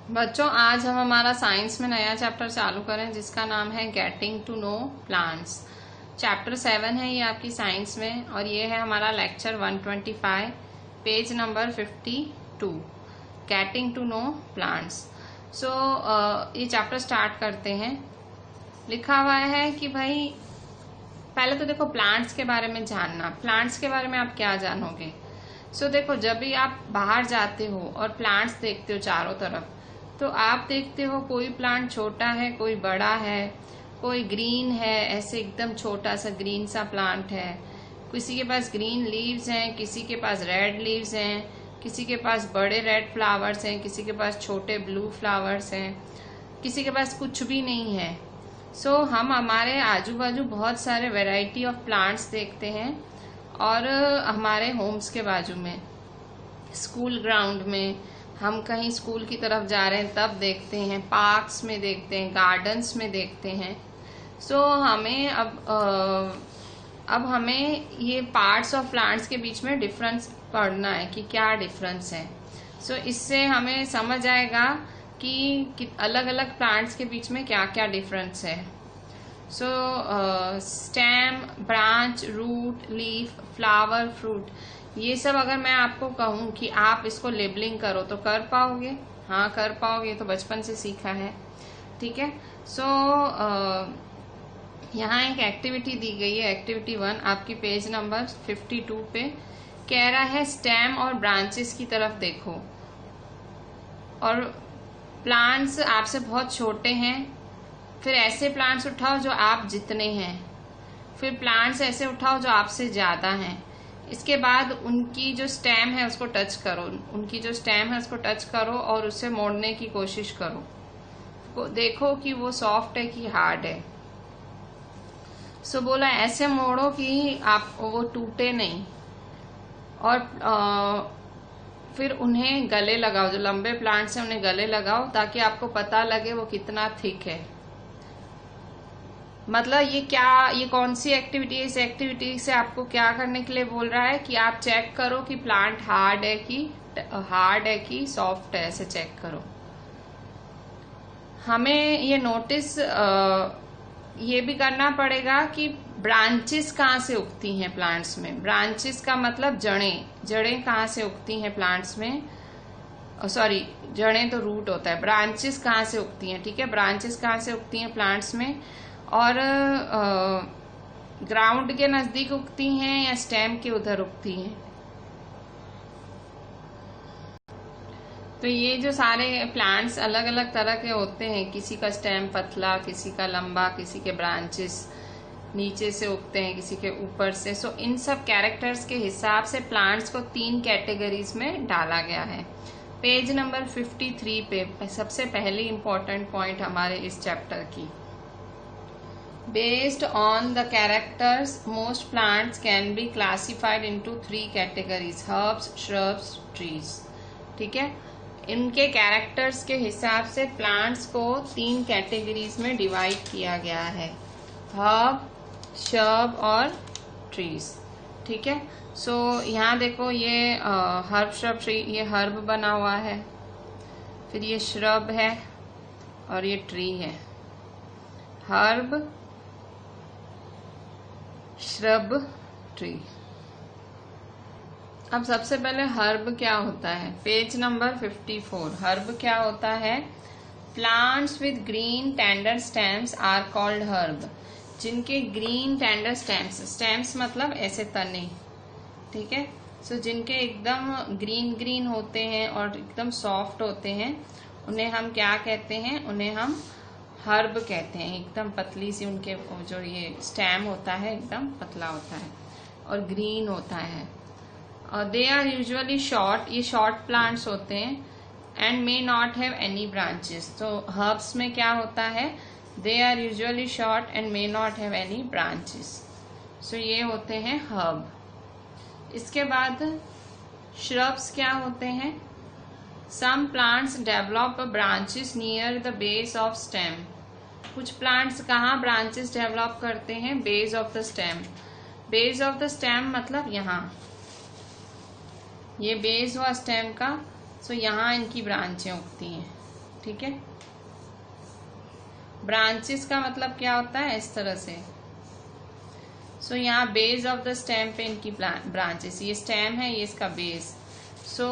बच्चों, आज हम हमारा साइंस में नया चैप्टर चालू करें जिसका नाम है getting to know plants. Chapter 7 है ये आपकी साइंस में, और ये है हमारा lecture 125, page number 52, getting to know plants. So ये चैप्टर स्टार्ट करते हैं। लिखा हुआ है कि भाई पहले तो देखो प्लांट्स के बारे में जानना। प्लांट्स के बारे में आप क्या जानोगे? देखो, जब भी आप बाहर जाते हो और प्लांट्स देखते हो चारों तरफ, तो आप देखते हो कोई प्लांट छोटा है, कोई बड़ा है, कोई ग्रीन है, ऐसे एकदम छोटा सा ग्रीन सा प्लांट है, किसी के पास ग्रीन लीव्स हैं, किसी के पास रेड लीव्स हैं, किसी के पास बड़े रेड फ्लावर्स हैं, किसी के पास छोटे ब्लू फ्लावर्स हैं, किसी के पास कुछ भी नहीं है। हम हमारे आजू बाजू बहुत सारे वैरायटी ऑफ प्लांट्स देखते हैं, और हमारे होम्स के बाजू में, स्कूल ग्राउंड में, हम कहीं स्कूल की तरफ जा रहे हैं तब देखते हैं, पार्क्स में देखते हैं, गार्डन्स में देखते हैं। हमें अब हमें ये पार्ट्स ऑफ प्लांट्स के बीच में डिफरेंस पढ़ना है कि क्या डिफरेंस है। इससे हमें समझ आएगा कि अलग अलग प्लांट्स के बीच में क्या क्या डिफरेंस है। Stem, branch, root, leaf, flower, fruit, ये सब अगर मैं आपको कहूँ कि आप इसको लेबलिंग करो तो कर पाओगे? हाँ, कर पाओगे, तो बचपन से सीखा है। ठीक है। यहाँ एक एक्टिविटी दी गई है, एक्टिविटी 1 आपकी पेज नंबर 52 पे। कह रहा है स्टेम और ब्रांचेस की तरफ देखो, और प्लांट्स आपसे बहुत छोटे हैं, फिर ऐसे प्लांट्स उठाओ जो आप जितने हैं, फिर प्लांट्स ऐसे उठाओ जो आपसे ज्यादा हैं। इसके बाद उनकी जो स्टेम है उसको टच करो, उनकी जो स्टेम है उसको टच करो और उसे मोड़ने की कोशिश करो। देखो कि वो सॉफ्ट है कि हार्ड है। बोला ऐसे मोड़ो कि आप वो टूटे नहीं, और फिर उन्हें गले लगाओ, जो लंबे प्लांट्स हैं उन्हें गले लगाओ, ताकि आपको पता लगे वो कितना थिक है। मतलब ये कौन सी एक्टिविटी है? इस एक्टिविटी से आपको क्या करने के लिए बोल रहा है कि आप चेक करो कि प्लांट हार्ड है कि सॉफ्ट है, ऐसे चेक करो। हमें ये नोटिस ये भी करना पड़ेगा कि ब्रांचेस कहाँ से उगती हैं प्लांट्स में। ब्रांचेस का मतलब जड़ें कहाँ से उगती हैं प्लांट्स में। सॉरी, जड़ें तो रूट होता है, ब्रांचेस कहाँ से उगती हैं। ठीक है, ब्रांचेस कहाँ से उगती हैं प्लांट्स में, और ग्राउंड के नजदीक उगती हैं या स्टेम के उधर उगती हैं। तो ये जो सारे प्लांट्स अलग अलग तरह के होते हैं, किसी का स्टेम पतला, किसी का लंबा, किसी के ब्रांचेस नीचे से उगते हैं, किसी के ऊपर से। इन सब कैरेक्टर्स के हिसाब से प्लांट्स को 3 कैटेगरीज में डाला गया है। पेज नंबर 53 पे सबसे पहली इंपॉर्टेंट पॉइंट हमारे इस चैप्टर की। Based on the characters, most plants can be classified into 3 categories: herbs, shrubs, trees. ठीक है, इनके कैरेक्टर्स के हिसाब से प्लांट्स को 3 कैटेगरीज में डिवाइड किया गया है: हर्ब, श्रब और ट्रीज। ठीक है। यहाँ देखो, ये हर्ब, श्रब, ट्री, ये हर्ब बना हुआ है, फिर ये श्रब है और ये ट्री है। Herb, shrub, tree. अब सबसे पहले हर्ब क्या होता है? Page number 54। हर्ब क्या होता है? Plants with green tender stems are called herb. जिनके ग्रीन टेंडर स्टेम्स मतलब ऐसे तने। ठीक है। जिनके एकदम ग्रीन ग्रीन होते हैं और एकदम सॉफ्ट होते हैं, उन्हें हम क्या कहते हैं? उन्हें हम हर्ब कहते हैं। एकदम पतली सी उनके जो ये स्टेम होता है एकदम पतला होता है और ग्रीन होता है। दे आर यूजुअली शॉर्ट, ये शॉर्ट प्लांट्स होते हैं, and may not have any branches. तो हर्ब्स में क्या होता है? They are usually short and may not have any branches. ये होते हैं हर्ब। इसके बाद श्रब्स क्या होते हैं? Some plants develop branches near the base of stem. कुछ प्लांट्स कहाँ ब्रांचेस डेवलप करते हैं? Base of the stem. Base of the stem मतलब यहाँ, ये बेस हुआ स्टेम का, यहाँ इनकी ब्रांचें उगती हैं। ठीक है। ब्रांचेस का मतलब क्या होता है, इस तरह से। सो यहाँ बेस ऑफ द स्टेम पे इनकी ब्रांचेस, ये स्टेम है, ये इसका base. So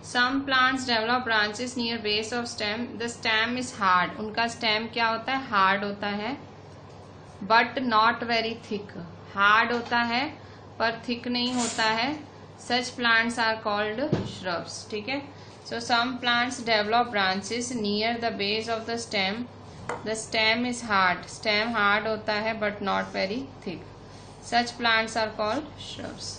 some plants develop branches near base of stem, the stem is hard, उनका स्टेम क्या होता है, हार्ड होता है, but not very thick, hard होता है पर थिक नहीं होता है। Such plants are called shrubs, ठीक है। So some plants develop branches near the base of the stem, the stem is hard, stem hard होता है but not very thick, such plants are called shrubs.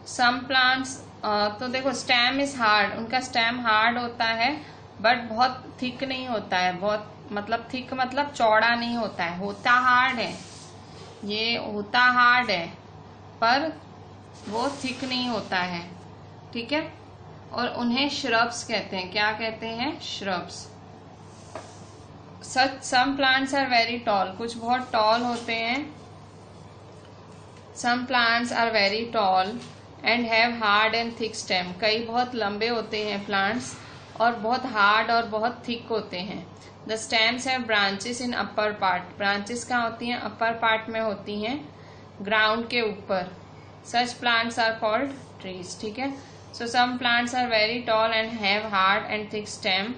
Some plants, तो देखो stem is hard, उनका stem hard होता है but बहुत thick नहीं होता है, बहुत मतलब थिक मतलब चौड़ा नहीं होता है, होता हार्ड है, ये होता हार्ड है पर वो थिक नहीं होता है, ठीक है। और उन्हें श्रब्स कहते हैं, क्या कहते हैं, shrubs. Some plants are very tall, कुछ बहुत टॉल होते हैं। Some plants are very tall and have hard and thick stem, कई बहुत लंबे होते हैं प्लांट्स और बहुत हार्ड और बहुत थिक होते हैं। The stems have branches in upper part, branches कहाँ होती हैं, अपर पार्ट में होती हैं, ग्राउंड के ऊपर। Such plants are called trees, ठीक है। So some plants are very tall and have hard and thick stem,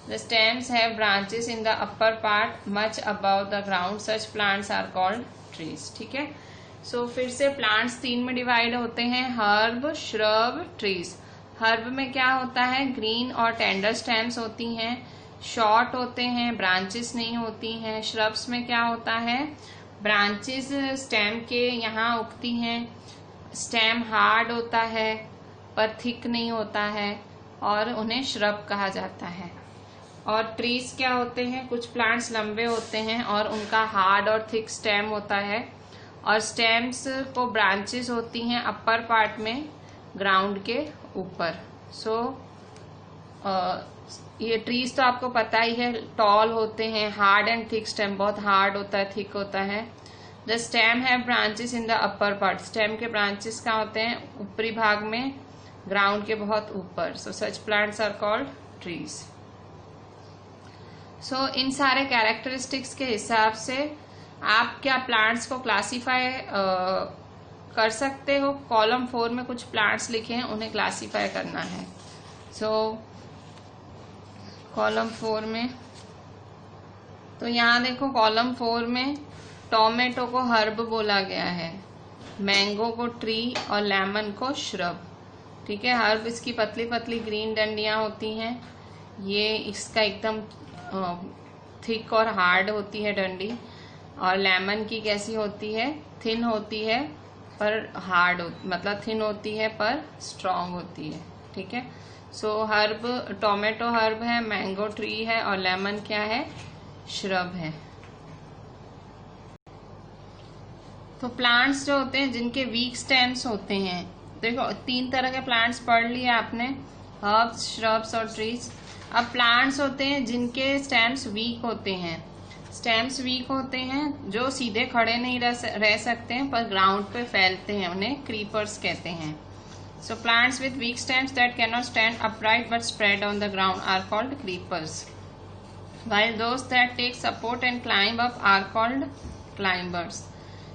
the stems have branches in the upper part much above the ground, such plants are called trees, ठीक है। सो फिर से plants 3 में divide होते हैं, herb, shrub, trees. Herb में क्या होता है, ग्रीन और टेंडर स्टेम्स होती हैं, शॉर्ट होते हैं, ब्रांचेस नहीं होती हैं। श्रब्स में क्या होता है, ब्रांचेस स्टेम के यहाँ उगती हैं, स्टेम हार्ड होता है पर थिक नहीं होता है और उन्हें श्रब कहा जाता है। और ट्रीज क्या होते हैं, कुछ प्लांट्स लंबे होते हैं और उनका हार्ड और थिक स्टेम होता है और स्टेम्स को ब्रांचेस होती हैं अपर पार्ट में, ग्राउंड के ऊपर। सो ये ट्रीज तो आपको पता ही है, टॉल होते हैं, हार्ड एंड थिक स्टेम, बहुत हार्ड होता है, थिक होता है। The stem have branches in the upper part, stem के ब्रांचेस कहाँ होते हैं, ऊपरी भाग में, ग्राउंड के बहुत ऊपर। So such plants are called trees. So इन सारे कैरेक्टरिस्टिक्स के हिसाब से आप क्या प्लांट्स को क्लासीफाई कर सकते हो। कॉलम 4 में कुछ प्लांट्स लिखे हैं, उन्हें क्लासीफाई करना है। सो कॉलम 4 में, तो यहाँ देखो कॉलम 4 में टोमेटो को हर्ब बोला गया है, मैंगो को ट्री और लेमन को श्रब, ठीक है। हर्ब इसकी पतली पतली ग्रीन डंडियां होती हैं, ये इसका एकदम थिक और हार्ड होती है डंडी, और लेमन की कैसी होती है, थिन होती है पर हार्ड मतलब थिन होती है पर स्ट्रॉन्ग होती है, ठीक है। सो हर्ब, टोमेटो हर्ब है, मैंगो ट्री है और लेमन क्या है, श्रब है। तो प्लांट्स जो होते हैं जिनके वीक स्टेम्स होते हैं, देखो 3 तरह के प्लांट्स पढ़ लिए आपने, हर्ब्स, श्रब्स और ट्रीज। अब प्लांट्स होते हैं जिनके स्टेम्स वीक होते हैं, स्टेम्स वीक होते हैं जो सीधे खड़े नहीं रह सकते हैं पर ग्राउंड पे फैलते हैं, उन्हें क्रीपर्स कहते हैं। So plants with weak stems that can not stand upright but spread on the ground are called creepers, while those that take support and climb up are called climbers.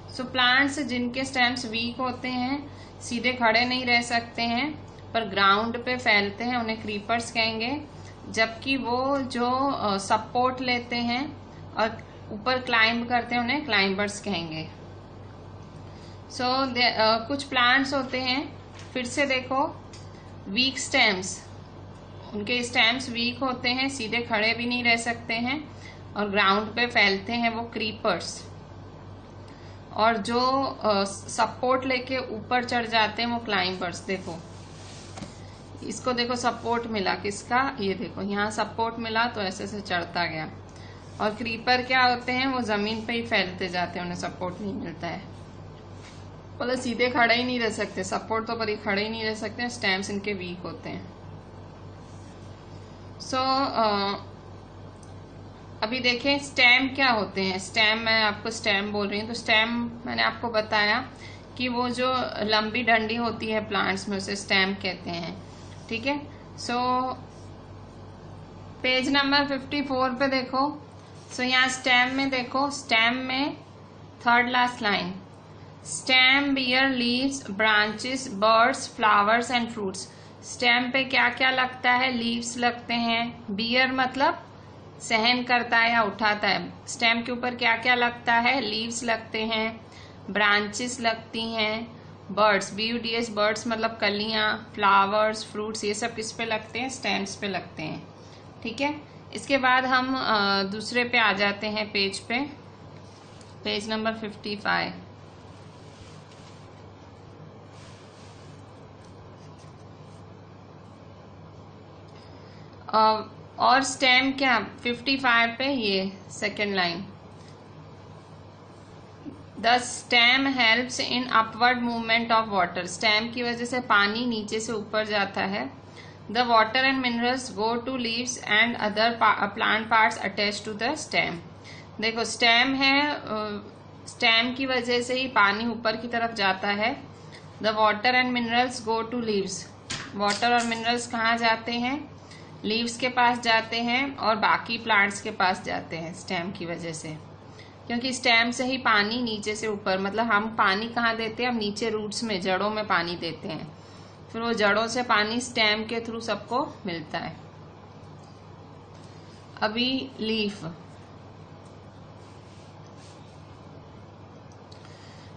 So plants जिनके stems weak होते हैं, सीधे खड़े नहीं रह सकते हैं पर ग्राउंड पे फैलते हैं, उन्हें क्रीपर्स कहेंगे। जबकि वो जो सपोर्ट लेते हैं और ऊपर क्लाइंब करते हैं, उन्हें क्लाइंबर्स कहेंगे। सो कुछ प्लांट्स होते हैं, फिर से देखो, वीक स्टेम्स, उनके स्टेम्स वीक होते हैं, सीधे खड़े भी नहीं रह सकते हैं और ग्राउंड पे फैलते हैं, वो क्रीपर्स। और जो सपोर्ट लेके ऊपर चढ़ जाते हैं वो क्लाइंबर्स। देखो इसको, देखो सपोर्ट मिला किसका, ये देखो यहाँ सपोर्ट मिला तो ऐसे से चढ़ता गया। और क्रीपर क्या होते हैं, वो जमीन पे ही फैलते जाते हैं, उन्हें सपोर्ट नहीं मिलता है, मतलब सीधे खड़े ही नहीं रह सकते, सपोर्ट तो पर ही खड़े ही नहीं रह सकते, स्टेम्स इनके वीक होते हैं। सो अभी देखें स्टेम क्या होते हैं। स्टेम, मैं आपको स्टेम बोल रही हूँ, तो स्टेम मैंने आपको बताया कि वो जो लंबी डंडी होती है प्लांट्स में उसे स्टेम कहते हैं। ठीक है, सो पेज नंबर 54 पे देखो। सो यहाँ स्टेम में देखो, स्टेम में third last line, stem bear leaves branches buds flowers and fruits. Stem पे क्या क्या लगता है? लीव्स लगते हैं। बियर मतलब सहन करता है या उठाता है। स्टेम के ऊपर क्या क्या लगता है? लीव्स लगते हैं, ब्रांचेस लगती हैं, बर्ड्स BUDS बर्ड्स मतलब कलियां, फ्लावर्स फ्रूट्स, ये सब किस पे लगते हैं? स्टेम्स पे लगते हैं। ठीक है, इसके बाद हम दूसरे पे आ जाते हैं पेज पे, पेज नंबर 55। और स्टेम क्या 55 पे, ये second line, the stem helps in upward movement of water. Stem की वजह से पानी नीचे से ऊपर जाता है। The water and minerals go to leaves and other plant parts attach to the stem. देखो स्टेम है, स्टेम की वजह से ही पानी ऊपर की तरफ जाता है। The water and minerals go to leaves, water और मिनरल्स कहाँ जाते हैं? लीव्स के पास जाते हैं और बाकी प्लांट्स के पास जाते हैं स्टेम की वजह से, क्योंकि स्टेम से ही पानी नीचे से ऊपर, मतलब हम पानी कहाँ देते हैं? हम नीचे रूट्स में, जड़ों में पानी देते हैं, फिर वो जड़ों से पानी स्टेम के थ्रू सबको मिलता है। अभी लीफ,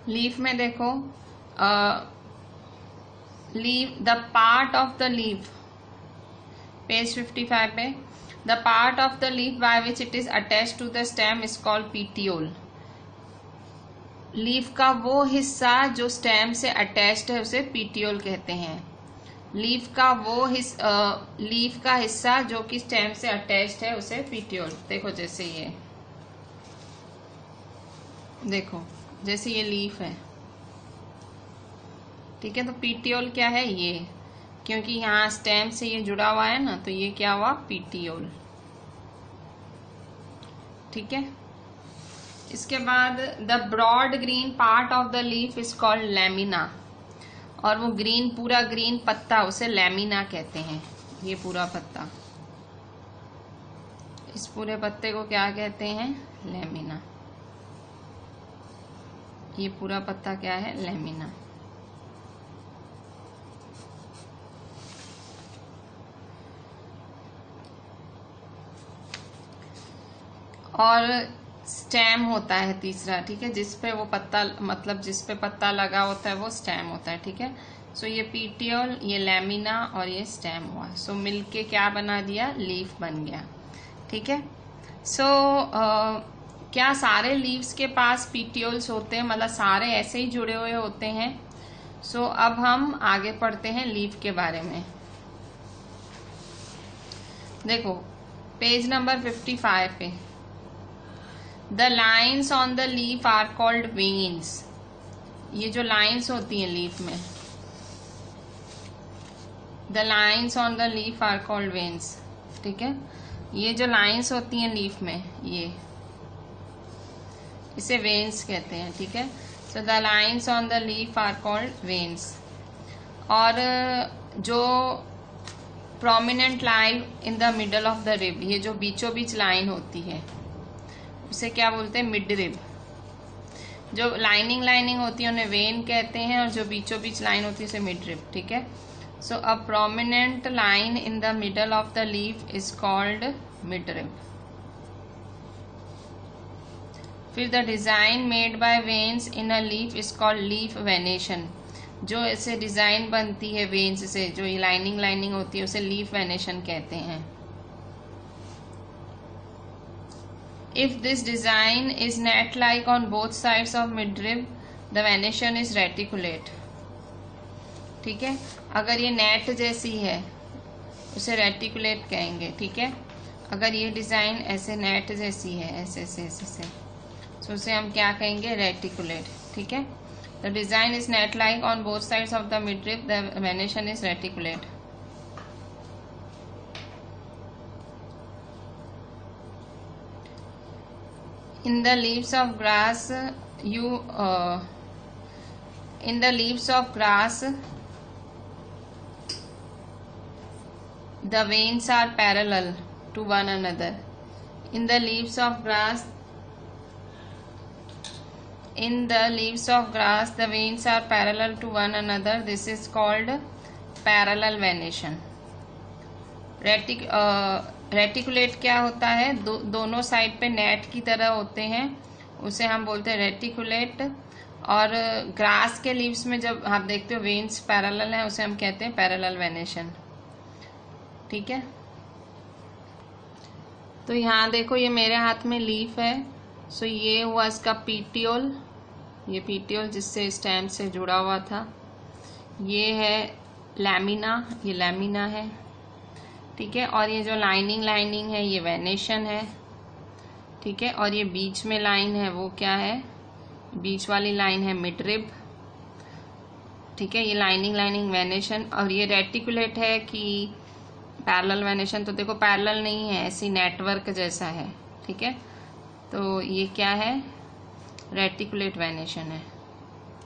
लीफ में देखो, leaf the part of the leaf, page 55 पे, the part of the leaf by which it is attach to the stem is called petiole. लीफ का वो हिस्सा जो स्टेम से अटैच्ड है उसे पीटियोल कहते हैं। लीफ का वो लीफ का हिस्सा जो कि स्टेम से अटैच्ड है उसे पीटियोल। देखो जैसे ये, देखो जैसे ये लीफ है, ठीक है, तो पीटियोल क्या है? ये, क्योंकि यहाँ स्टेम से ये जुड़ा हुआ है ना, तो ये क्या हुआ? पीटियोल। ठीक है, इसके बाद the broad green part of the leaf is called lamina, और वो ग्रीन, पूरा ग्रीन पत्ता उसे लैमिना कहते हैं। ये पूरा पत्ता, इस पूरे पत्ते को क्या कहते हैं? लैमिना। ये पूरा पत्ता क्या है? लैमिना। और स्टेम होता है तीसरा, ठीक है, जिस पे वो पत्ता, मतलब जिस पे पत्ता लगा होता है वो स्टेम होता है। ठीक है, सो ये पीटियोल, ये लैमिना और ये स्टेम हुआ। सो मिलके क्या बना दिया? लीफ बन गया। ठीक है, सो क्या सारे लीव्स के पास पीटियोल्स होते हैं? मतलब सारे ऐसे ही जुड़े हुए होते हैं? सो अब हम आगे पढ़ते हैं लीफ के बारे में। देखो पेज नंबर 55 पे, the lines on the leaf are called veins. ये जो लाइन्स होती हैं लीफ में, the lines on the leaf are called veins. ठीक है, ये जो लाइन्स होती हैं लीफ में, ये इसे वेन्स कहते हैं। ठीक है, so the lines on the leaf are called veins. और जो prominent line in the middle of the rib, ये जो बीचों बीच लाइन होती है उसे क्या बोलते हैं? Mid rib. जो लाइनिंग होती है उन्हें वेन कहते हैं, और जो बीचों बीच लाइन होती है उसे मिड रिब। ठीक है, so a prominent line in the middle of the leaf is called mid rib. फिर the design made by veins in a leaf is called leaf venation. जो ऐसे डिजाइन बनती है वेन्स से, जो लाइनिंग होती है उसे लीफ वेनेशन कहते हैं। If this design is net-like on both sides of midrib, the venation is reticulate. ठीक है, अगर ये नेट जैसी है उसे रेटिकुलेट कहेंगे। ठीक है, अगर ये डिजाइन ऐसे नेट जैसी है, ऐसे ऐसे तो उसे हम क्या कहेंगे? रेटिकुलेट। ठीक है, the design is net-like on both sides of the midrib, the venation is reticulate. In the leaves of grass, In the leaves of grass, the veins are parallel to one another. In the leaves of grass, the veins are parallel to one another. This is called parallel venation. Reticulate क्या होता है? दोनों side पे net की तरह होते हैं, उसे हम बोलते हैं रेटिकुलेट। और ग्रास के लीव्स में जब आप देखते हो वेन्स पैरेलल हैं, उसे हम कहते हैं पैरेलल वेनेशन। ठीक है, तो यहाँ देखो ये मेरे हाथ में लीफ है। सो ये हुआ इसका पीटियोल, ये पीटियोल जिससे स्टेम से जुड़ा हुआ था। ये है लैमिना, ये लैमिना है। ठीक है, और ये जो लाइनिंग है ये वेनेशन है। ठीक है, और ये बीच में लाइन है वो क्या है? बीच वाली लाइन है मिडरिब। ठीक है, ये लाइनिंग वेनेशन। और ये रेटिकुलेट है कि पैरेलल वेनेशन? तो देखो पैरेलल नहीं है, ऐसी नेटवर्क जैसा है। ठीक है, तो ये क्या है? रेटिकुलेट वेनेशन है।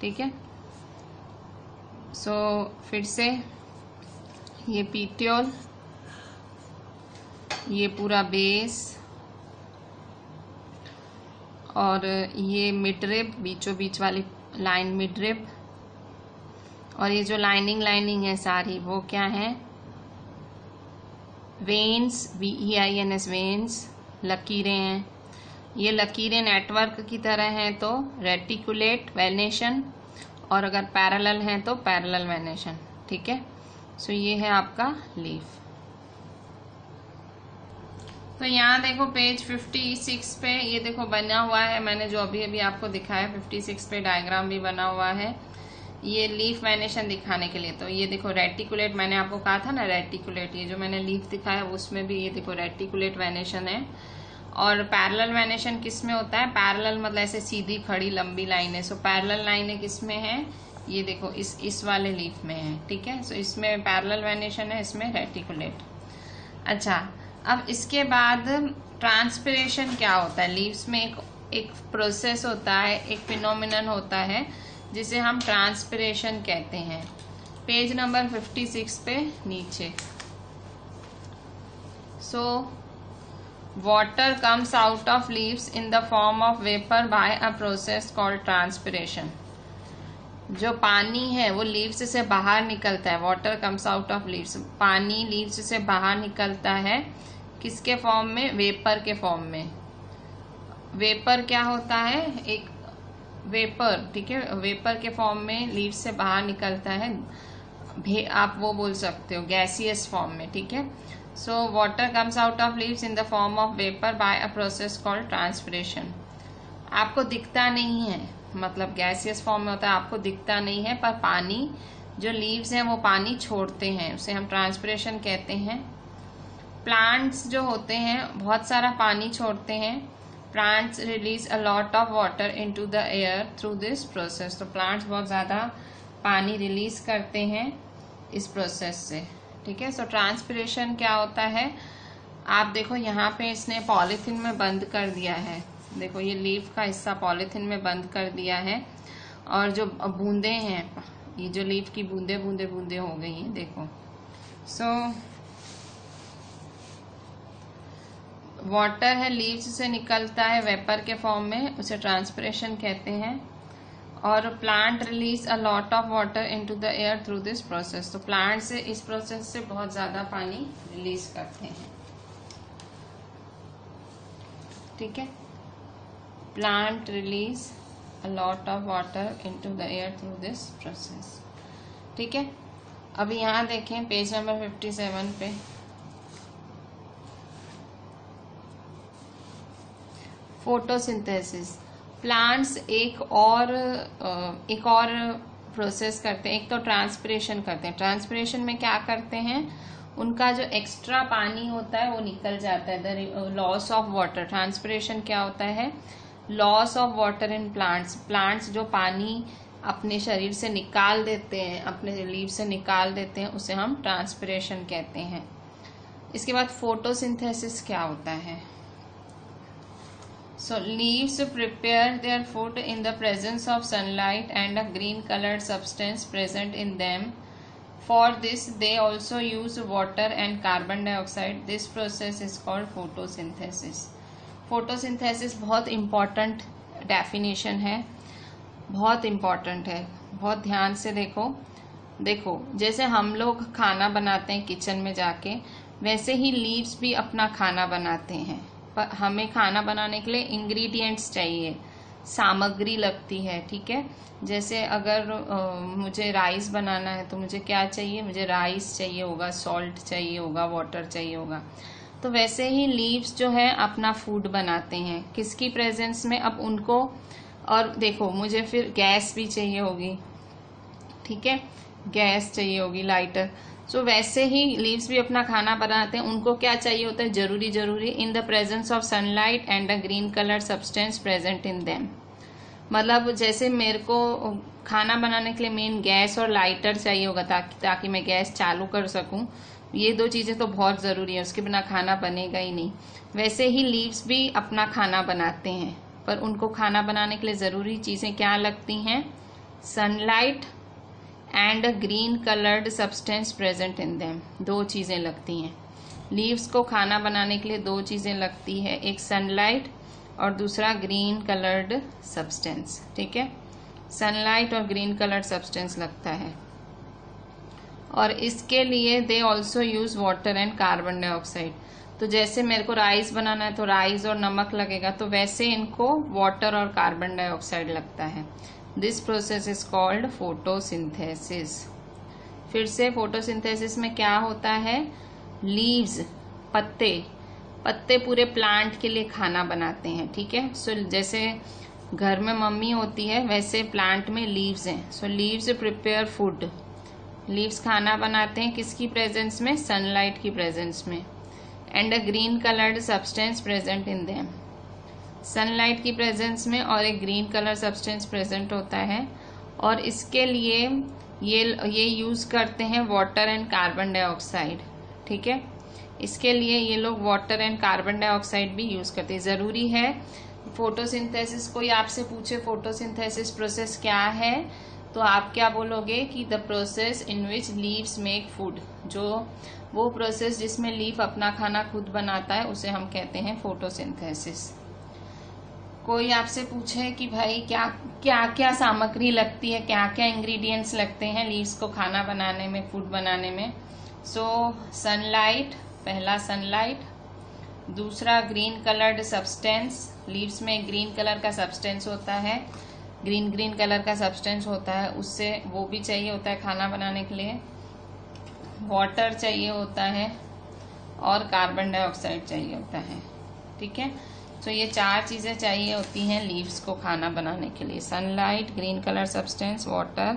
ठीक है, सो फिर से ये पीटियोल, ये पूरा बेस, और ये मिडरिब, बीचों बीच वाली लाइन मिडरिब। और ये जो लाइनिंग है सारी वो क्या है? वेन्स, VEINS, वेन्स, लकीरें हैं। ये लकीरें नेटवर्क की तरह हैं तो रेटिकुलेट वेनेशन, और अगर पैरेलल हैं तो पैरेलल वेनेशन। ठीक है, सो ये है आपका लीफ। तो यहाँ देखो पेज 56 पे ये देखो बना हुआ है, मैंने जो अभी आपको दिखाया 56 पे डायग्राम भी बना हुआ है ये लीफ वेनेशन दिखाने के लिए। तो ये देखो रेटिकुलेट, मैंने आपको कहा था ना रेटिकुलेट, ये जो मैंने लीफ दिखाया उसमें भी ये देखो रेटिकुलेट वेनेशन है। और पैरेलल वेनेशन किस में होता है? पैरेलल मतलब ऐसे सीधी खड़ी लंबी लाइनें। सो पैरेलल लाइनें किस में है? ये देखो इस वाले लीफ में है। ठीक है, सो इसमें पैरेलल वेनेशन है, इसमें रेटिकुलेट। अच्छा, अब इसके बाद ट्रांसपिरेशन क्या होता है? लीव्स में एक प्रोसेस होता है, एक फिनोमिनन होता है जिसे हम ट्रांसपिरेशन कहते हैं। पेज नंबर 56 पे नीचे। So water comes out of leaves in the form of vapour by a process called transpiration. जो पानी है वो लीव्स से बाहर निकलता है। Water comes out of leaves, पानी लीव्स से बाहर निकलता है किसके फॉर्म में? वेपर के फॉर्म में। वेपर क्या होता है? एक वेपर। ठीक है, वेपर के फॉर्म में लीव्स से बाहर निकलता है, आप वो बोल सकते हो गैसियस फॉर्म में। ठीक है, so water comes out of leaves in the form of vapour by a process called transpiration. आपको दिखता नहीं है, मतलब गैसियस फॉर्म में होता है, आपको दिखता नहीं है, पर पानी जो लीव्स हैं वो पानी छोड़ते हैं, उसे हम ट्रांसपिरेशन कहते हैं। प्लांट्स जो होते हैं बहुत सारा पानी छोड़ते हैं। Plants release a lot of water into the air through this process. तो प्लांट्स बहुत ज़्यादा पानी रिलीज करते हैं इस प्रोसेस से। ठीक है, सो ट्रांसपिरेशन क्या होता है? आप देखो यहाँ पे इसने पॉलीथीन में बंद कर दिया है। देखो ये लीफ का हिस्सा पॉलीथीन में बंद कर दिया है, और जो बूंदे हैं, ये जो लीफ की बूंदे बूंदे बूंदे हो गई हैं देखो। सो वाटर है लीव्स से निकलता है वेपर के फॉर्म में, उसे ट्रांसपिरेशन कहते हैं। और plant release a lot of water into the air through this process. तो प्लांट से इस प्रोसेस से बहुत ज्यादा पानी रिलीज करते हैं। ठीक है, plant release a lot of water into the air through this process. ठीक है, अब यहाँ देखें पेज नंबर 57 पे। फोटोसिंथेसिस। प्लांट्स एक और प्रोसेस करते हैं। एक तो ट्रांसपिरेशन करते हैं। ट्रांसपिरेशन में क्या करते हैं? उनका जो एक्स्ट्रा पानी होता है वो निकल जाता है। The loss of water. Transpiration क्या होता है? Loss of water in plants. Plants जो पानी अपने शरीर से निकाल देते हैं, अपने लीव से निकाल देते हैं, उसे हम ट्रांसपिरेशन कहते हैं। इसके बाद फोटोसिंथेसिस क्या होता है? So leaves prepare their food in the presence of sunlight and a green colored substance present in them. For this they also use water and carbon dioxide. This process is called photosynthesis. Photosynthesis बहुत important definition है, बहुत important है, बहुत ध्यान से देखो जैसे हम लोग खाना बनाते हैं किचन में जाके, वैसे ही लीव्स भी अपना खाना बनाते हैं। पर हमें खाना बनाने के लिए इंग्रेडिएंट्स चाहिए, सामग्री लगती है, ठीक है। जैसे अगर मुझे राइस बनाना है तो मुझे क्या चाहिए, मुझे राइस चाहिए होगा, सॉल्ट चाहिए होगा, वाटर चाहिए होगा। तो वैसे ही लीव्स जो है अपना फूड बनाते हैं, किसकी प्रेजेंस में, अब उनको, और देखो मुझे फिर गैस भी चाहिए होगी, ठीक है, गैस चाहिए होगी, लाइटर। सो वैसे ही लीव्स भी अपना खाना बनाते हैं, उनको क्या चाहिए होता है, जरूरी in the presence of sunlight and a green colour substance present in them. मतलब जैसे मेरे को खाना बनाने के लिए मेन गैस और लाइटर चाहिए होगा ताकि मैं गैस चालू कर सकूं। ये दो चीजें तो बहुत जरूरी है, उसके बिना खाना बनेगा ही नहीं। वैसे ही लीव्स भी अपना खाना बनाते हैं, पर उनको खाना बनाने के लिए जरूरी चीजें क्या लगती हैं, sunlight and green coloured substance present in them. दो चीजें लगती हैं लीव्स को खाना बनाने के लिए, दो चीजें लगती है, एक सनलाइट और दूसरा ग्रीन कलर्ड सब्सटेंस, ठीक है। सनलाइट और ग्रीन कलर्ड सब्सटेंस लगता है, और इसके लिए they also use water and carbon dioxide. तो जैसे मेरे को राइस बनाना है तो राइस और नमक लगेगा, तो वैसे इनको वाटर और कार्बन डाइऑक्साइड लगता है। This process is called photosynthesis. फिर से फोटोसिंथेसिस में क्या होता है, लीव्स, पत्ते पूरे प्लांट के लिए खाना बनाते हैं, ठीक है। सो जैसे घर में मम्मी होती है, वैसे प्लांट में लीव्स हैं। सो लीव्स प्रिपेयर फूड, लीव्स खाना बनाते हैं किसकी प्रेजेंस में, सनलाइट की प्रेजेंस में, and a green coloured substance present in them. Sunlight की प्रेजेंस में और एक ग्रीन कलर सब्सटेंस प्रेजेंट होता है, और इसके लिए ये यूज करते हैं वाटर एंड कार्बन डाइऑक्साइड, ठीक है। इसके लिए ये लोग वाटर एंड कार्बन डाइऑक्साइड भी यूज करते हैं। जरूरी है फोटोसिंथेसिस, कोई आपसे पूछे फोटोसिंथेसिस प्रोसेस क्या है, तो आप क्या बोलोगे कि the process in which leaves make food. जो वो प्रोसेस जिसमें लीफ अपना खाना खुद बनाता है उसे हम कहते हैं फोटोसिंथेसिस। कोई आपसे पूछे कि भाई क्या सामग्री लगती है, क्या क्या इंग्रेडिएंट्स लगते हैं लीव्स को खाना बनाने में, फूड बनाने में। सो सनलाइट, पहला सनलाइट, दूसरा ग्रीन कलर्ड सब्सटेंस, लीव्स में ग्रीन कलर का सब्सटेंस होता है, ग्रीन कलर का सब्सटेंस होता है, उससे वो भी चाहिए होता है खाना बनाने के लिए। वाटर चाहिए होता है और कार्बन डाइऑक्साइड चाहिए होता है, ठीक है। तो ये चार चीजें चाहिए होती हैं लीव्स को खाना बनाने के लिए, sunlight, green colour substance, water,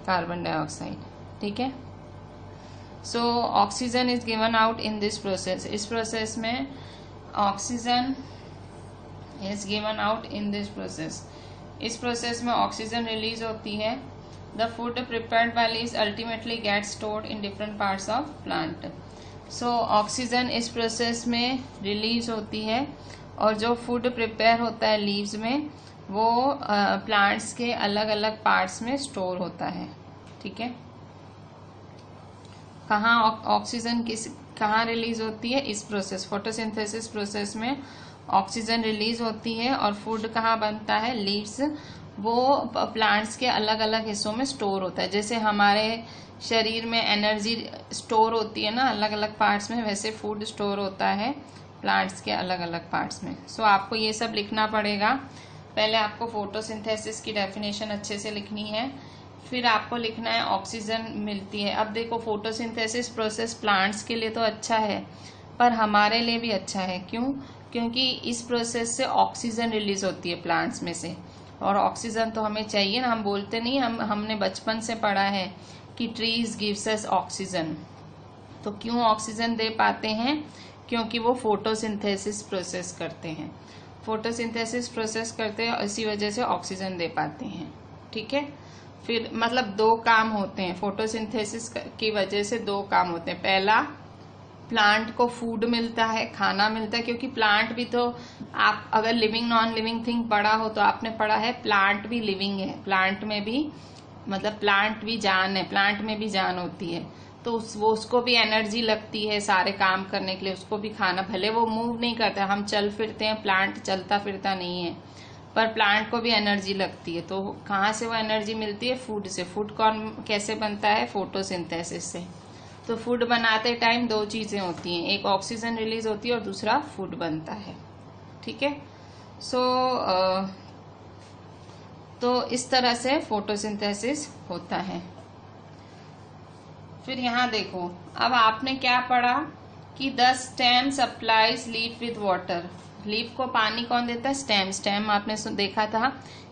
carbon dioxide, ठीक है। So oxygen is given out in this process. इस प्रोसेस में oxygen is given out in this process. इस प्रोसेस में ऑक्सीजन रिलीज होती है। The food prepared by leaves ultimately get stored in different parts of plant. So oxygen इस process में release होती है, और जो फूड प्रिपेयर होता है लीव्स में वो प्लांट्स के अलग अलग पार्ट्स में स्टोर होता है, ठीक है। कहाँ ऑक्सीजन कहाँ रिलीज होती है, इस प्रोसेस, फोटोसिंथेसिस प्रोसेस में ऑक्सीजन रिलीज होती है, और फूड कहाँ बनता है, लीव्स, वो प्लांट्स के अलग अलग हिस्सों में स्टोर होता है। जैसे हमारे शरीर में एनर्जी स्टोर होती है ना अलग अलग पार्ट्स में, वैसे फूड स्टोर होता है प्लांट्स के अलग अलग पार्ट्स में। सो आपको ये सब लिखना पड़ेगा। पहले आपको फोटोसिंथेसिस की डेफिनेशन अच्छे से लिखनी है, फिर आपको लिखना है ऑक्सीजन मिलती है। अब देखो फोटोसिंथेसिस प्रोसेस प्लांट्स के लिए तो अच्छा है, पर हमारे लिए भी अच्छा है। क्यों? क्योंकि इस प्रोसेस से ऑक्सीजन रिलीज होती है प्लांट्स में से, और ऑक्सीजन तो हमें चाहिए ना, हम बोलते नहीं, हमने बचपन से पढ़ा है कि ट्रीज गिव्स अस ऑक्सीजन। तो क्यों ऑक्सीजन दे पाते हैं? क्योंकि वो फोटोसिंथेसिस प्रोसेस करते हैं, फोटोसिंथेसिस प्रोसेस करते हैं, इसी वजह से ऑक्सीजन दे पाते हैं, ठीक है। फिर मतलब दो काम होते हैं फोटोसिंथेसिस की वजह से, दो काम होते हैं। पहला प्लांट को फूड मिलता है, खाना मिलता है, क्योंकि प्लांट भी तो, आप अगर लिविंग नॉन लिविंग थिंग पढ़ा हो तो आपने पढ़ा है प्लांट भी लिविंग है, प्लांट में भी मतलब प्लांट भी जान है, प्लांट में भी जान होती है, तो उसको भी एनर्जी लगती है सारे काम करने के लिए, उसको भी खाना, भले वो मूव नहीं करता, हम चल फिरते हैं, प्लांट चलता फिरता नहीं है, पर प्लांट को भी एनर्जी लगती है। तो कहाँ से वो एनर्जी मिलती है? फूड से। फूड कौन कैसे बनता है? फोटोसिंथेसिस से। तो फूड बनाते टाइम दो चीजें होती हैं, एक ऑक्सीजन रिलीज होती है और दूसरा फूड बनता है। ठीक है। तो इस तरह से फोटोसिंथेसिस होता है। फिर यहाँ देखो, अब आपने क्या पढ़ा कि the stem supplies leaf with water. Leaf को पानी कौन देता है? स्टेम। स्टेम आपने देखा था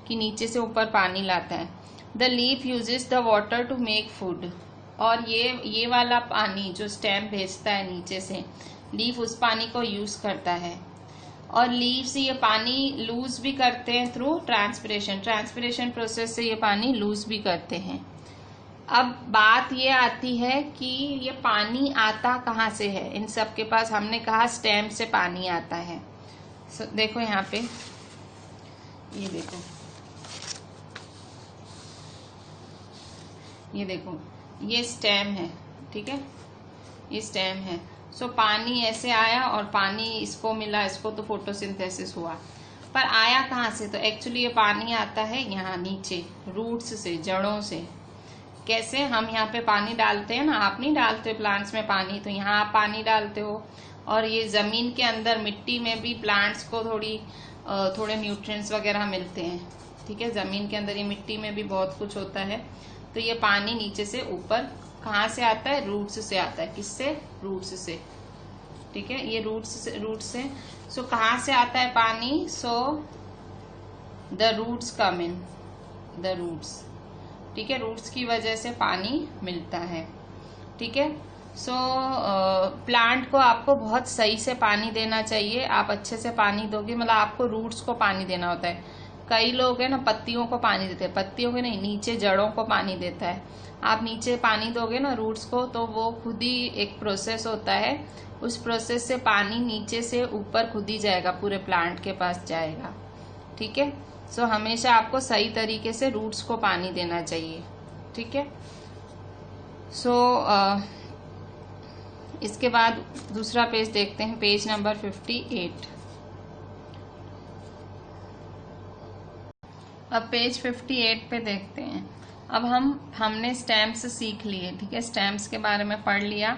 कि नीचे से ऊपर पानी लाता है। The leaf uses the water to make food. और ये वाला पानी जो स्टेम भेजता है नीचे से, लीफ उस पानी को यूज करता है। और लीफ से ये पानी लूज भी करते हैं थ्रू ट्रांसपिरेशन। ट्रांसपिरेशन प्रोसेस से ये पानी लूज भी करते हैं। अब बात ये आती है कि ये पानी आता कहाँ से है? इन सब के पास हमने कहा स्टेम से पानी आता है। देखो यहाँ पे, ये देखो, ये देखो, ये स्टेम है। ठीक है, ये स्टेम है। पानी ऐसे आया और पानी इसको मिला, इसको तो फोटोसिंथेसिस हुआ। पर आया कहाँ से? तो एक्चुअली ये पानी आता है यहाँ नीचे, रूट्स से, जड़ों से। कैसे? हम यहाँ पे पानी डालते हैं ना, आप नहीं डालते प्लांट्स में पानी, तो यहाँ आप पानी डालते हो। और ये जमीन के अंदर मिट्टी में भी प्लांट्स को थोड़े न्यूट्रिएंट्स वगैरह मिलते हैं। ठीक है, जमीन के अंदर ये मिट्टी में भी बहुत कुछ होता है। तो ये पानी नीचे से ऊपर कहाँ से आता है? रूट्स से आता है। किससे? रूट्स से। ठीक है, ये रूट्स से। कहाँ से आता है पानी? The roots come in, the roots. ठीक है, रूट्स की वजह से पानी मिलता है। ठीक है। प्लांट को आपको बहुत सही से पानी देना चाहिए। आप अच्छे से पानी दोगे, मतलब आपको रूट्स को पानी देना होता है। कई लोग है ना पत्तियों को पानी देते हैं, पत्तियों को नहीं, नीचे जड़ों को पानी देता है। आप नीचे पानी दोगे ना रूट्स को, तो वो खुद ही एक प्रोसेस होता है, उस प्रोसेस से पानी नीचे से ऊपर खुद ही जाएगा, पूरे प्लांट के पास जाएगा। ठीक है। हमेशा आपको सही तरीके से रूट्स को पानी देना चाहिए। ठीक है। इसके बाद दूसरा पेज देखते हैं, पेज नंबर 58। अब पेज 58 पे देखते हैं। अब हमने स्टेम्स सीख लिए। ठीक है, स्टेम्स के बारे में पढ़ लिया।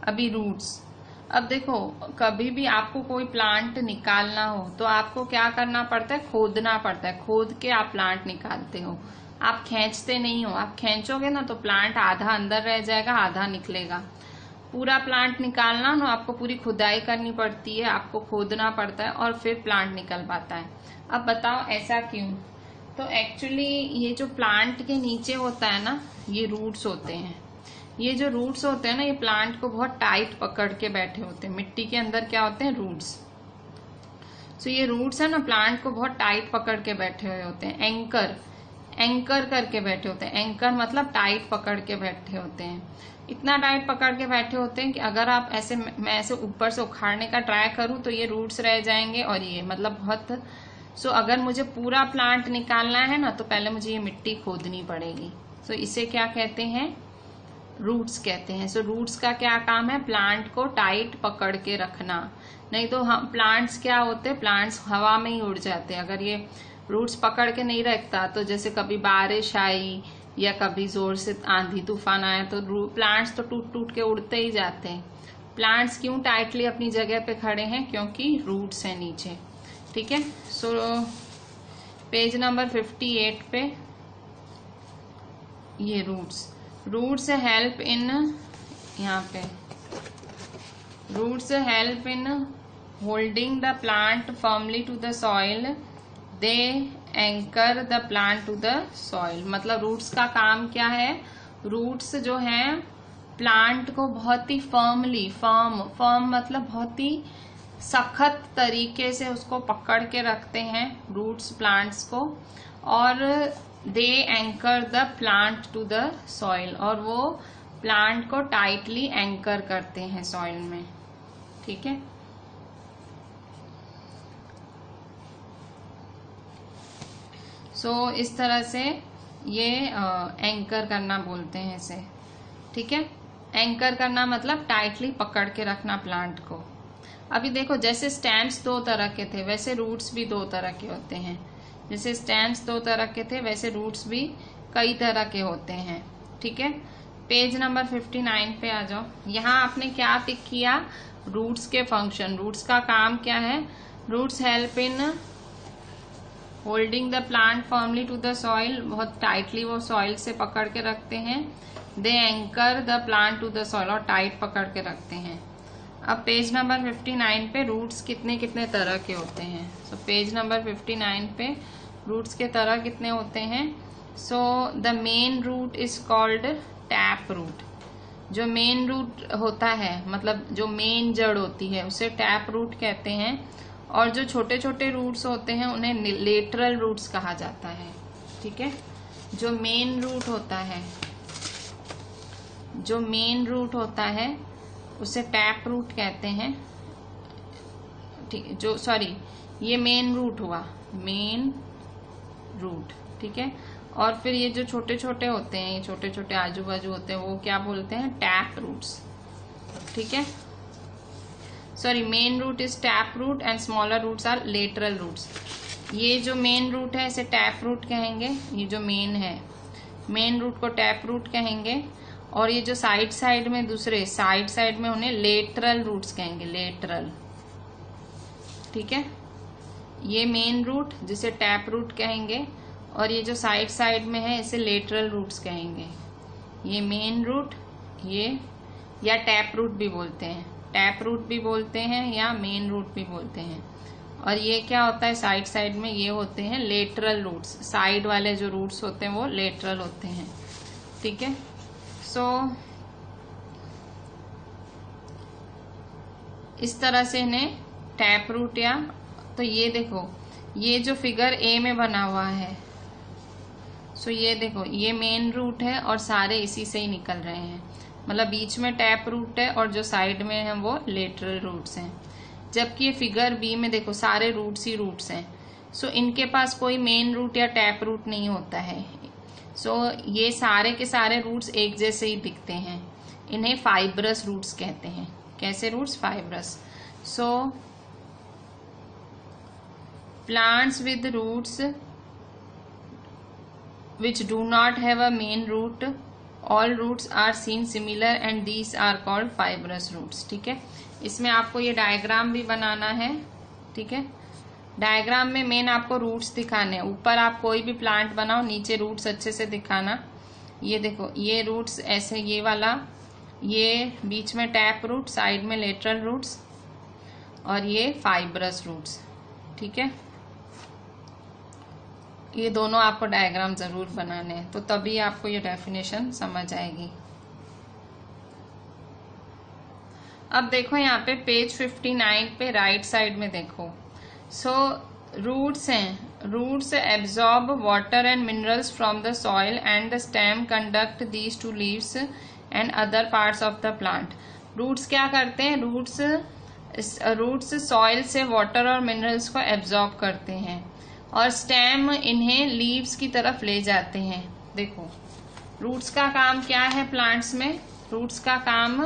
अभी रूट्स। अब देखो, कभी भी आपको कोई प्लांट निकालना हो तो आपको क्या करना पड़ता है? खोदना पड़ता है। खोद के आप प्लांट निकालते हो, आप खींचते नहीं हो। आप खींचोगे ना तो प्लांट आधा अंदर रह जाएगा, आधा निकलेगा। पूरा प्लांट निकालना ना, आपको पूरी खुदाई करनी पड़ती है, आपको खोदना पड़ता है और फिर प्लांट निकल पाता है। अब बताओ ऐसा क्यों? तो एक्चुअली ये जो प्लांट के नीचे होता है ना, ये रूट्स होते हैं। ये जो रूट्स होते हैं ना, ये प्लांट को बहुत टाइट पकड़ के बैठे होते हैं। मिट्टी के अंदर क्या होते हैं? रूट्स। ये रूट्स है ना, प्लांट को बहुत टाइट पकड़ के बैठे हुए होते हैं। एंकर करके बैठे होते हैं। एंकर मतलब टाइट पकड़ के बैठे होते हैं। इतना टाइट पकड़ के बैठे होते हैं कि अगर आप मैं ऐसे ऊपर से उखाड़ने का ट्राई करूं तो ये रूट्स रह जाएंगे, और ये मतलब बहुत। अगर मुझे पूरा प्लांट निकालना है ना, तो पहले मुझे ये मिट्टी खोदनी पड़ेगी। इसे क्या कहते हैं? रूट्स कहते हैं। रूट्स का क्या काम है? प्लांट को टाइट पकड़ के रखना। नहीं तो हम प्लांट्स क्या होते हैं? प्लांट्स हवा में ही उड़ जाते हैं। अगर ये रूट्स पकड़ के नहीं रखता तो जैसे कभी बारिश आई या कभी जोर से आंधी तूफान आया तो प्लांट्स तो टूट टूट के उड़ते ही जाते हैं। प्लांट्स क्यों टाइटली अपनी जगह पे खड़े हैं? क्योंकि रूट्स है नीचे। ठीक है। पेज नंबर 58 पे ये रूट्स हेल्प इन, यहाँ पे roots help in holding the plant firmly to the soil. They anchor the plant to the soil. मतलब रूट्स का काम क्या है? रूट्स जो है प्लांट को बहुत ही फर्म मतलब बहुत ही सख्त तरीके से उसको पकड़ के रखते हैं रूट्स प्लांट्स को। और they anchor the plant to the soil, और वो प्लांट को टाइटली एंकर करते हैं सॉइल में। ठीक है। सो इस तरह से ये एंकर करना बोलते हैं इसे, ठीक है। एंकर करना मतलब टाइटली पकड़ के रखना प्लांट को। अभी देखो जैसे स्टेम्स दो तरह के थे वैसे रूट्स भी दो तरह के होते हैं। जैसे स्टेम्स दो तरह के थे वैसे रूट्स भी कई तरह के होते हैं, ठीक है। पेज नंबर 59 पे आ जाओ। यहाँ आपने क्या टिक किया, रूट्स के फंक्शन। रूट्स का काम क्या है, roots help in holding the plant firmly to the soil, बहुत टाइटली वो सॉइल से पकड़ के रखते हैं। They anchor the plant to the soil, और टाइट पकड़ के रखते हैं। अब पेज नंबर 59 पे रूट्स कितने कितने तरह के होते हैं। सो पेज नंबर 59 पे रूट्स के तरह कितने होते हैं। So the main root is called tap root. जो मेन रूट होता है मतलब जो मेन जड़ होती है उसे टैप रूट कहते हैं। और जो छोटे छोटे रूट्स होते हैं उन्हें लेटरल रूट्स कहा जाता है, ठीक है। जो मेन रूट होता है, जो मेन रूट होता है उसे टैप रूट कहते हैं, ठीक। जो सॉरी ये मेन रूट हुआ, मेन रूट, ठीक है। और फिर ये जो छोटे छोटे होते हैं, ये छोटे छोटे आजू बाजू होते हैं, वो क्या बोलते हैं, टैप रूट्स, ठीक है। Sorry, main root is tap root and smaller roots are lateral roots. ये जो मेन रूट है इसे टैप रूट कहेंगे। ये जो मेन है, मेन रूट को टैप रूट कहेंगे। और ये जो साइड साइड में दूसरे साइड में उन्हें लेटरल रूट्स कहेंगे, लेटरल, ठीक है। ये मेन रूट जिसे टैप रूट कहेंगे, और ये जो साइड साइड में है इसे लेटरल रूट्स कहेंगे। ये मेन रूट, ये या टैप रूट भी बोलते हैं, टैप रूट भी बोलते हैं या मेन रूट भी बोलते हैं। और ये क्या होता है, साइड साइड में ये होते हैं लेटरल रूट्स। साइड वाले जो रूट्स होते हैं वो लेटरल होते हैं, ठीक है। सो इस तरह से इन्हें टैप रूट या, तो ये देखो ये जो फिगर ए में बना हुआ है, सो ये देखो ये मेन रूट है और सारे इसी से ही निकल रहे हैं। मतलब बीच में टैप रूट है और जो साइड में है वो लेटरल रूट्स हैं। जबकि ये फिगर बी में देखो सारे रूट्स ही रूट्स हैं। सो इनके पास कोई मेन रूट या टैप रूट नहीं होता है। सो ये सारे के सारे रूट्स एक जैसे ही दिखते हैं। इन्हें फाइब्रस रूट्स कहते हैं। कैसे roots, fibrous. So plants with roots which do not have a main root, all roots are seen similar and these are called fibrous roots, ठीक है। इसमें आपको ये डायग्राम भी बनाना है, ठीक है। डायग्राम में मेन आपको रूट्स दिखाने हैं। ऊपर आप कोई भी प्लांट बनाओ, नीचे रूट्स अच्छे से दिखाना। ये देखो ये रूट्स ऐसे, ये वाला, ये बीच में टैप रूट, साइड में लेटरल रूट्स, और ये फाइब्रस रूट्स, ठीक है। ये दोनों आपको डायग्राम जरूर बनाने हैं, तो तभी आपको ये डेफिनेशन समझ आएगी। अब देखो यहाँ पे पेज 59 पे राइट साइड में देखो। सो रूट्स हैं, roots absorb water and minerals from the soil and the stem conduct these to leaves and other parts of the plant. रूट्स क्या करते हैं, रूट्स सॉइल से वाटर और मिनरल्स को एब्जॉर्ब करते हैं और स्टेम इन्हें लीव्स की तरफ ले जाते हैं। देखो रूट्स का काम क्या है प्लांट्स में, रूट्स का काम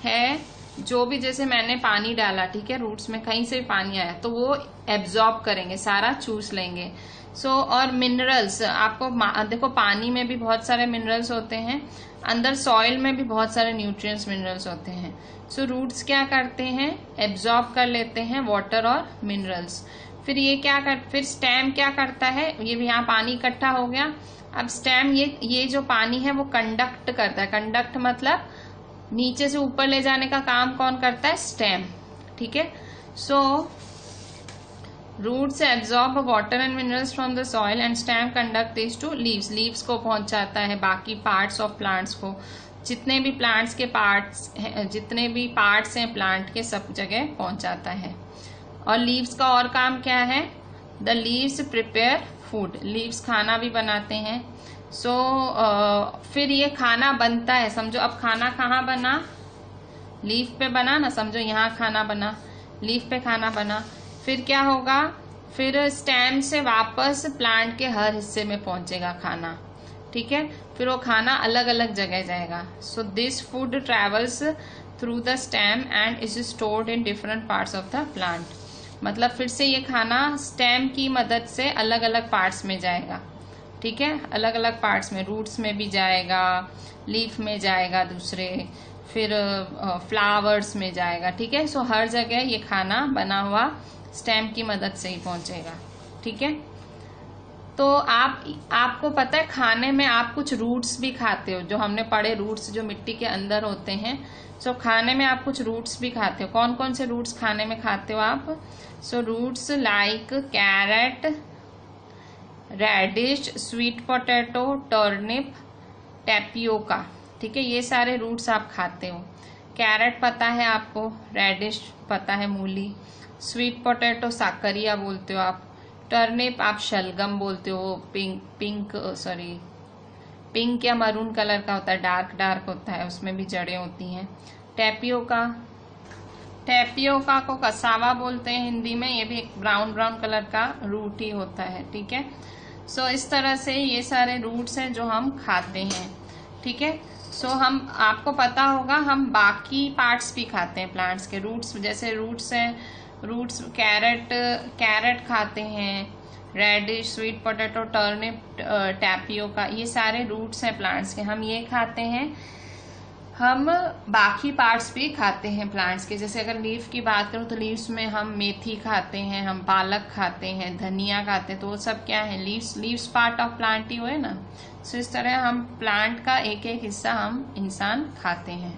है जो भी, जैसे मैंने पानी डाला, ठीक है, रूट्स में कहीं से भी पानी आया तो वो एब्जॉर्ब करेंगे, सारा चूस लेंगे। सो और मिनरल्स, आपको देखो पानी में भी बहुत सारे मिनरल्स होते हैं, अंदर सॉइल में भी बहुत सारे न्यूट्रिएंट्स मिनरल्स होते हैं। सो रूट्स क्या करते हैं, एब्जॉर्ब कर लेते हैं वाटर और मिनरल्स। फिर ये फिर स्टेम क्या करता है, ये भी यहाँ पानी इकट्ठा हो गया। अब स्टेम ये जो पानी है वो कंडक्ट करता है। कंडक्ट मतलब नीचे से ऊपर ले जाने का काम कौन करता है, स्टेम, ठीक है। So roots absorb water and minerals from the soil and stem conduct this to leaves, leaves को पहुंचाता है बाकी पार्ट्स ऑफ प्लांट्स को। जितने भी प्लांट्स के पार्ट्स हैं, जितने भी पार्ट्स हैं प्लांट के, सब जगह पहुंचाता है। और लीव्स का और काम क्या है, the leaves prepare food, leaves खाना भी बनाते हैं। सो फिर ये खाना बनता है, समझो अब खाना कहाँ बना, लीफ पे बना ना, समझो यहाँ खाना बना, लीफ पे खाना बना, फिर क्या होगा, फिर स्टेम से वापस प्लांट के हर हिस्से में पहुंचेगा खाना, ठीक है। फिर वो खाना अलग अलग जगह जाएगा। So this food travels through the stem and is stored in different parts of the plant. मतलब फिर से ये खाना स्टेम की मदद से अलग अलग पार्ट्स में जाएगा, ठीक है, अलग अलग पार्ट्स में, रूट्स में भी जाएगा, लीफ में जाएगा दूसरे, फिर फ्लावर्स में जाएगा, ठीक है। सो हर जगह ये खाना बना हुआ स्टेम की मदद से ही पहुंचेगा, ठीक है। तो आपको पता है खाने में आप कुछ रूट्स भी खाते हो, जो हमने पढ़े रूट्स जो मिट्टी के अंदर होते हैं। सो खाने में आप कुछ रूट्स भी खाते हो। कौन कौन से रूट्स खाने में खाते हो आप? So roots like carrot, radish, sweet potato, turnip, tapioca, ठीक है, ये सारे रूट्स आप खाते हो। कैरेट पता है आपको, रेडिश पता है मूली, स्वीट पोटैटो साकरिया बोलते हो आप, टर्निप आप शलगम बोलते हो, पिंक या मरून कलर का होता है, डार्क होता है, उसमें भी जड़ें होती हैं। टैपियोका को कसावा बोलते हैं हिंदी में, ये भी एक ब्राउन कलर का रूट ही होता है, ठीक है। सो इस तरह से ये सारे रूट्स हैं जो हम खाते हैं, ठीक है। सो हम, आपको पता होगा हम बाकी पार्ट्स भी खाते हैं प्लांट्स के। रूट्स जैसे रूट्स हैं, रूट्स कैरेट खाते हैं, radish, sweet potato, turnip, tapioca, ये सारे रूट्स हैं प्लांट्स के, हम ये खाते हैं। हम बाकी पार्ट्स भी खाते हैं प्लांट्स के। जैसे अगर लीफ की बात करूं तो लीव्स में हम मेथी खाते हैं, हम पालक खाते हैं, धनिया खाते हैं, तो वो सब क्या है, लीव्स पार्ट ऑफ प्लांट ही हुए ना। सो इस तरह हम प्लांट का एक एक हिस्सा हम इंसान खाते हैं।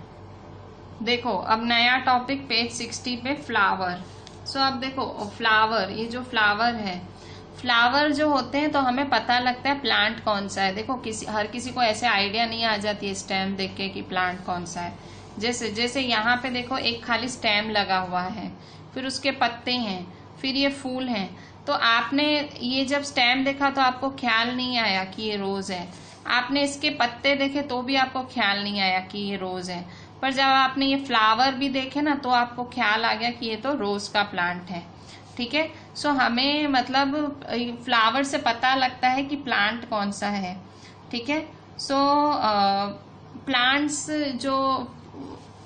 देखो अब नया टॉपिक पेज 60 पे फ्लावर। सो अब देखो फ्लावर, ये जो फ्लावर है, फ्लावर जो होते हैं तो हमें पता लगता है प्लांट कौन सा है। देखो हर किसी को ऐसे आइडिया नहीं आ जाती है स्टेम देख के कि प्लांट कौन सा है। जैसे यहाँ पे देखो एक खाली स्टेम लगा हुआ है, फिर उसके पत्ते हैं, फिर ये फूल हैं। तो आपने ये जब स्टेम देखा तो आपको ख्याल नहीं आया कि ये रोज है। आपने इसके पत्ते देखे तो भी आपको ख्याल नहीं आया कि ये रोज है। पर जब आपने ये फ्लावर भी देखे ना तो आपको ख्याल आ गया कि ये तो रोज का प्लांट है, ठीक है। सो हमें मतलब फ्लावर से पता लगता है कि प्लांट कौन सा है, ठीक है। सो प्लांट्स जो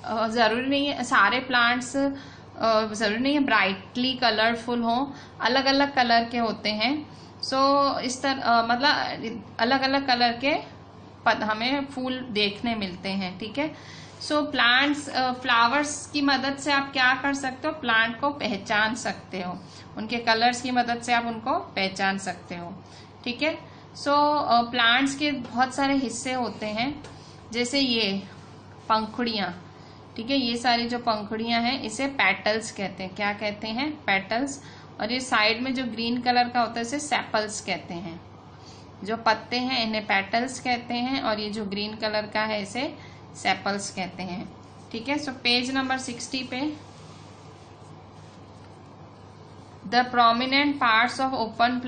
जरूरी नहीं है, सारे प्लांट्स जरूरी नहीं है ब्राइटली कलरफुल हो, अलग अलग कलर के होते हैं। सो इस तरह मतलब अलग अलग कलर के हमें फूल देखने मिलते हैं, ठीक है। सो प्लांट्स, फ्लावर्स की मदद से आप क्या कर सकते हो, प्लांट को पहचान सकते हो, उनके कलर्स की मदद से आप उनको पहचान सकते हो, ठीक है। सो प्लांट्स के बहुत सारे हिस्से होते हैं, जैसे ये पंखुड़ियाँ, ठीक है, ये सारी जो पंखुड़ियाँ हैं इसे पेटल्स कहते हैं। क्या कहते हैं? पेटल्स। और ये साइड में जो ग्रीन कलर का होता है इसे सेपल्स कहते हैं। जो पत्ते हैं इन्हें पेटल्स कहते हैं, और ये जो ग्रीन कलर का है इसे सेपल्स कहते हैं, ठीक है। सो पेज नंबर 60 पे the prominent parts of open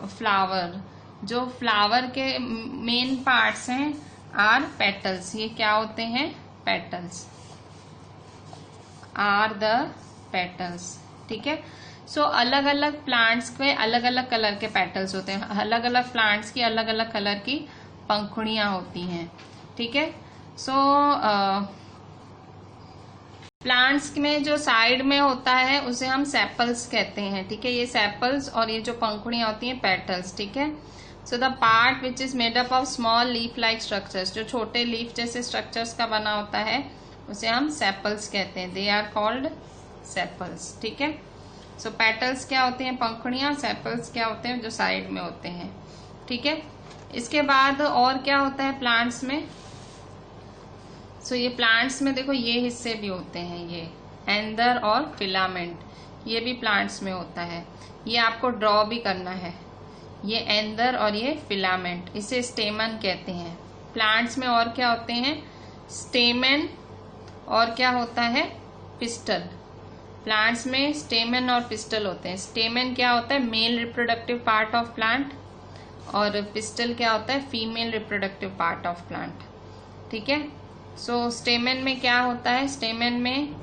flower, जो फ्लावर के मेन पार्ट्स हैं आर पेटल्स। ये क्या होते हैं? पेटल्स, आर द पेटल्स, ठीक है। सो अलग अलग प्लांट्स के अलग अलग कलर के पेटल्स होते हैं, अलग अलग प्लांट्स की अलग अलग कलर की पंखुड़ियां होती हैं, ठीक है। सो प्लांट्स में जो साइड में होता है उसे हम सेपल्स कहते हैं, ठीक है। ये सेपल्स, और ये जो पंखुड़ियां होती हैं पेटल्स, ठीक है। So the part which is made up of small leaf like structures, जो छोटे लीफ जैसे स्ट्रक्चर्स का बना होता है उसे हम सेपल्स कहते हैं। दे आर कॉल्ड सेपल्स, ठीक है। सो पेटल्स क्या होते हैं? पंखुड़ियां। सेपल्स क्या होते हैं? जो साइड में होते हैं, ठीक है। इसके बाद और क्या होता है प्लांट्स में? सो ये प्लांट्स में देखो ये हिस्से भी होते हैं, ये एंदर और फिलामेंट, ये भी प्लांट्स में होता है। ये आपको ड्रॉ भी करना है, ये एंदर और ये फिलामेंट, इसे स्टेमन कहते हैं। प्लांट्स में और क्या होते हैं? स्टेमन, और क्या होता है? पिस्टल। प्लांट्स में स्टेमन और पिस्टल होते हैं। स्टेमन क्या होता है? Male reproductive part of plant, और पिस्टल क्या होता है? Female reproductive part of plant, ठीक है। सो स्टेमन में क्या होता है, स्टेमन में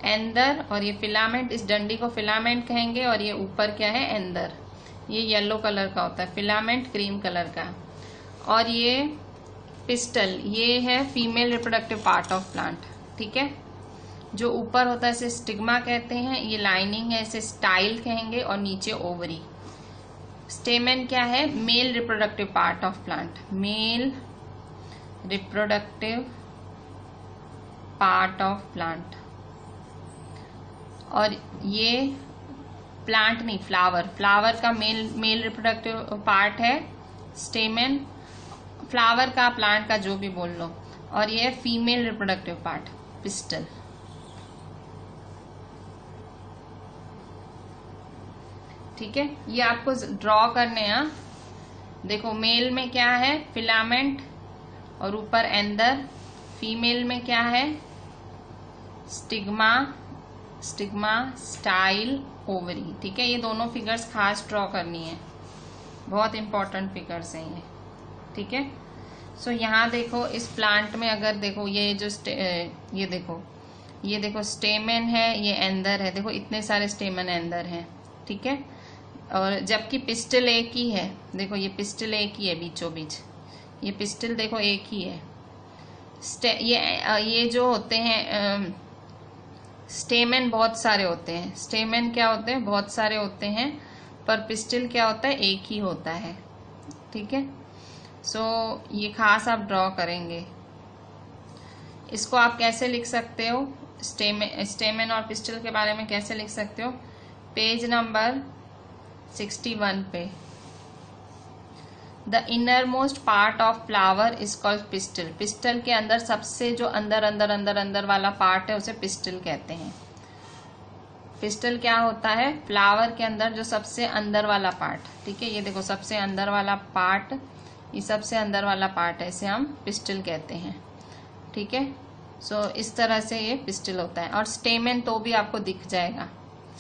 एंदर, और ये फिलामेंट, इस डंडी को फिलामेंट कहेंगे, और ये ऊपर क्या है, एंदर, ये येलो कलर का होता है, फिलामेंट क्रीम कलर का। और ये पिस्टल, ये है female reproductive part of plant, ठीक है। जो ऊपर होता है इसे स्टिग्मा कहते हैं, ये लाइनिंग है इसे स्टाइल कहेंगे, और नीचे ओवरी। स्टेमन क्या है, male reproductive part of plant, male reproductive part of plant. और ये प्लांट नहीं, फ्लावर, फ्लावर का मेल रिप्रोडक्टिव पार्ट है स्टेमन, फ्लावर का, प्लांट का, जो भी बोल लो। और ये फीमेल रिप्रोडक्टिव पार्ट, पिस्टल। ठीक है, ये आपको ड्रॉ करने हैं। देखो मेल में क्या है, फिलामेंट और ऊपर एंदर, फीमेल में क्या है, स्टिग्मा, स्टाइल, ओवरी। ठीक है, ये दोनों फिगर्स खास ड्रॉ करनी है, बहुत इंपॉर्टेंट फिगर्स हैं ये। ठीक है, सो यहाँ देखो इस प्लांट में अगर देखो ये जो ये देखो स्टेमन है, ये एंदर है, देखो इतने सारे स्टेमन एंदर हैं। ठीक है, और जबकि पिस्टल एक ही है, देखो ये पिस्टल एक ही है बीचों बीच, ये पिस्टल देखो एक ही है। ये जो होते हैं स्टेमन बहुत सारे होते हैं, स्टेमन क्या होते हैं, बहुत सारे होते हैं, पर पिस्टल क्या होता है, एक ही होता है। ठीक है, सो ये खास आप ड्रॉ करेंगे। इसको आप कैसे लिख सकते हो, स्टेमन और पिस्टल के बारे में कैसे लिख सकते हो, पेज नंबर 61 पे। The inner most part of flower is called pistol. Pistol के अंदर सबसे जो अंदर वाला पार्ट है उसे पिस्टल कहते हैं। पिस्टल क्या होता है, फ्लावर के अंदर जो सबसे अंदर वाला पार्ट। ठीक है, ये देखो सबसे अंदर वाला पार्ट, ये सबसे अंदर वाला पार्ट है, इसे हम पिस्टल कहते हैं। ठीक है, सो इस तरह से ये पिस्टल होता है। और स्टेमन तो भी आपको दिख जाएगा,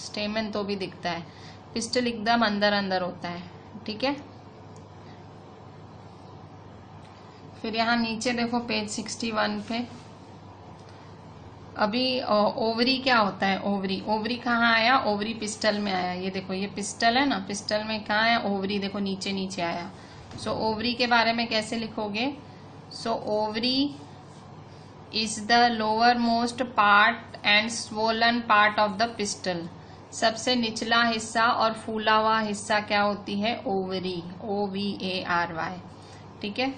स्टेमन तो भी दिखता है, पिस्टल एकदम अंदर होता है। ठीक है, फिर यहाँ नीचे देखो पेज 61 पे, अभी ओवरी क्या होता है, ओवरी कहाँ आया, ओवरी पिस्टल में आया। ये देखो ये पिस्टल है ना, पिस्टल में कहाँ है, ओवरी देखो नीचे आया। सो ओवरी के बारे में कैसे लिखोगे, so ovary is the lower most part and swollen part of the pistil. सबसे निचला हिस्सा और फूला हुआ हिस्सा क्या होती है, ओवरी, OVARY। ठीक है,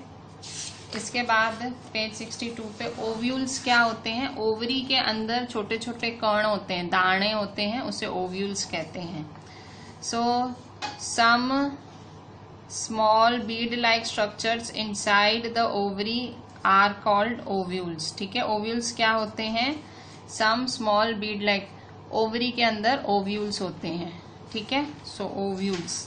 इसके बाद पेज 62 पे ओव्यूल्स क्या होते हैं, ओवरी के अंदर छोटे छोटे कण होते हैं, दाने होते हैं, उसे ओव्यूल्स कहते हैं। So some small bead like structures inside the ovary are called ovules. ठीक है, ओव्यूल्स क्या होते हैं, some small bead like, ovary के अंदर ओव्यूल्स होते हैं। ठीक है, सो ओव्यूल्स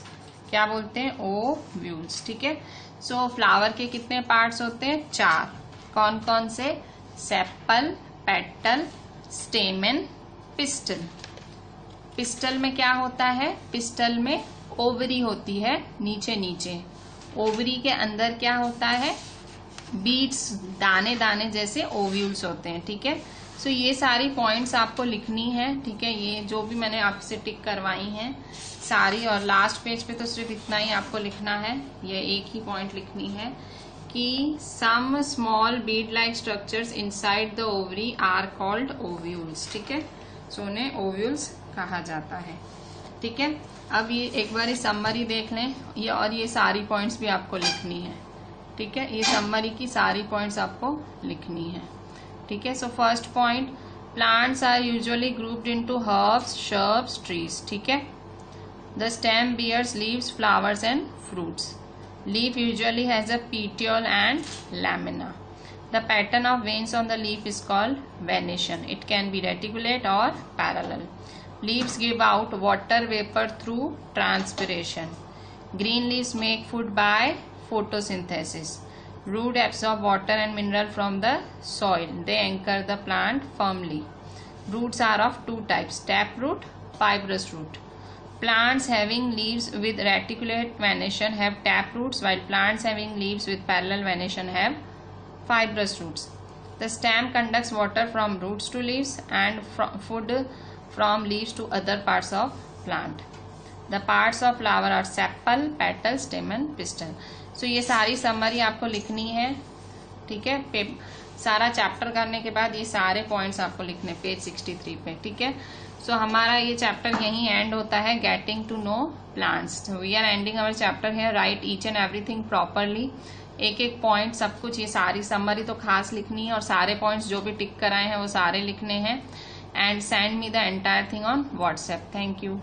क्या बोलते हैं, ओव्यूल्स। ठीक है, सो फ्लावर के कितने पार्ट्स होते हैं, 4। कौन कौन से, sepal, petal, stamen, pistol. Pistol में क्या होता है, पिस्टल में ओवरी होती है नीचे, ओवरी के अंदर क्या होता है, बीड्स, दाने जैसे ओव्यूल्स होते हैं। ठीक है, सो ये सारी पॉइंट्स आपको लिखनी है। ठीक है, ये जो भी मैंने आपसे टिक करवाई हैं सारी, और लास्ट पेज पे तो सिर्फ इतना ही आपको लिखना है, ये एक ही पॉइंट लिखनी है कि some small bead like structures inside the ovary are called ovules. ठीक है, सो उन्हें ओव्यूल्स कहा जाता है। ठीक है, अब ये एक बार समरी देख लें, ये सारी पॉइंट्स भी आपको लिखनी है। ठीक है, ये समरी की सारी पॉइंट्स आपको लिखनी है। ठीक है, so first point, plants are usually grouped into herbs, shrubs, trees. ठीक है, the stem bears leaves, flowers and fruits. Leaf usually has a petiole and lamina. The pattern of veins on the leaf is called venation. It can be reticulate or parallel. Leaves give out water vapor through transpiration. Green leaves make food by photosynthesis. Roots absorb water and mineral from the soil. They anchor the plant firmly. Roots are of two types, taproot, fibrous root. Plants having leaves with reticulate venation have tap roots, while plants having leaves with parallel venation have fibrous roots. The stem conducts water from roots to leaves and food from leaves to other parts of plant. The parts of flower are sepal, petal, stamen, pistil. So ये सारी summary आपको लिखनी है, ठीक है। सारा chapter करने के बाद ये सारे पॉइंट्स आपको लिखने पेज 63 पे, ठीक है। सो हमारा ये चैप्टर यहीं एंड होता है, getting to know plants. We are ending our chapter है। Write each and everything properly, एक एक पॉइंट सब कुछ, ये सारी समरी तो खास लिखनी है और सारे पॉइंट्स जो भी टिक कराए हैं वो सारे लिखने हैं। And send me the entire thing on WhatsApp. Thank you.